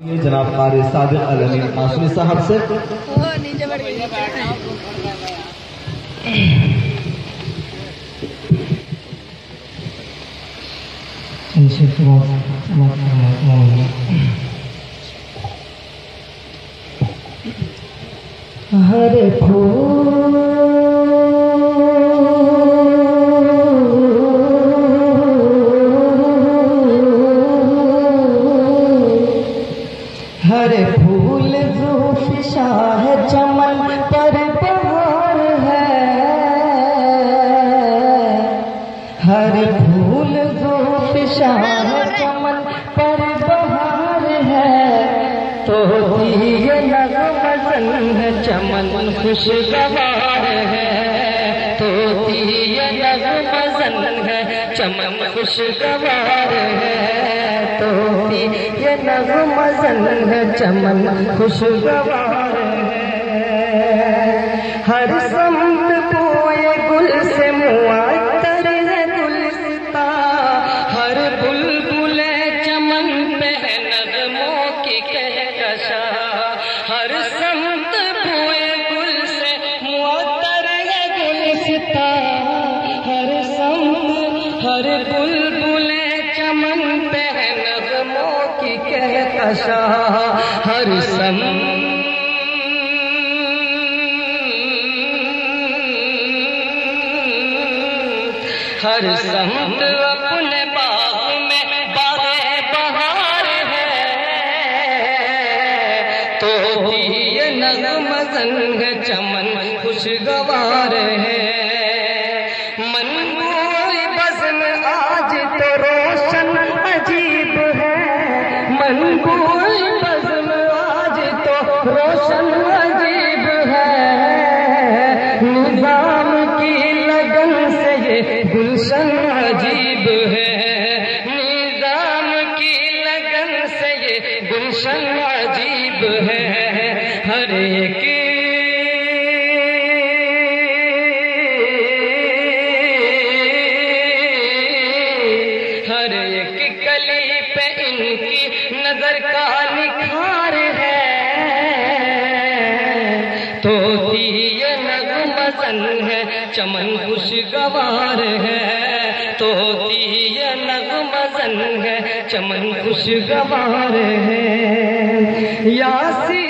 ये जनाब कारी सादिक अल-अमीन मासूमी साहब से नीचे बढ़ गई। हर फूल हर फूल ज़ुफ़िशा है चमन पर बहार है। हर फूल ज़ुफ़िशा है चमन पर बहार है। तो ये नग़्म है चमन खुशगवार है। तो ये नग़्म है चमन खुशगवार है। तो ये नग़्म है चमन खुशगवार है। हर समत बोए गुल से मुअत्तर है गुलसिता। हर बुलबुल चमन पे है नग़्मों की कहकशा। हर समत बोए गुल से मुअत्तर है गुलसिता। हर समत हर बुलबुल चमन पे है नग़्मों की कहकशा। हर हर समत अपने बाग में बाग़े बहार है। तो ये नग़्म है चमन खुशगवार है। मनबूई बज़्म आज तो रोशन अजीब है। मनबूई बज़्म आज तो रोशन अजीब है। निज़ाम की लगन से ये गुलशन अजीब है। निज़ाम की लगन से ये गुलशन अजीब है। हर एक कली पे इनकी नजर का निखार है। तो ये नग़्म है चमन खुशगवार है। तो ये नग़्म है चमन खुशगवार है। यासी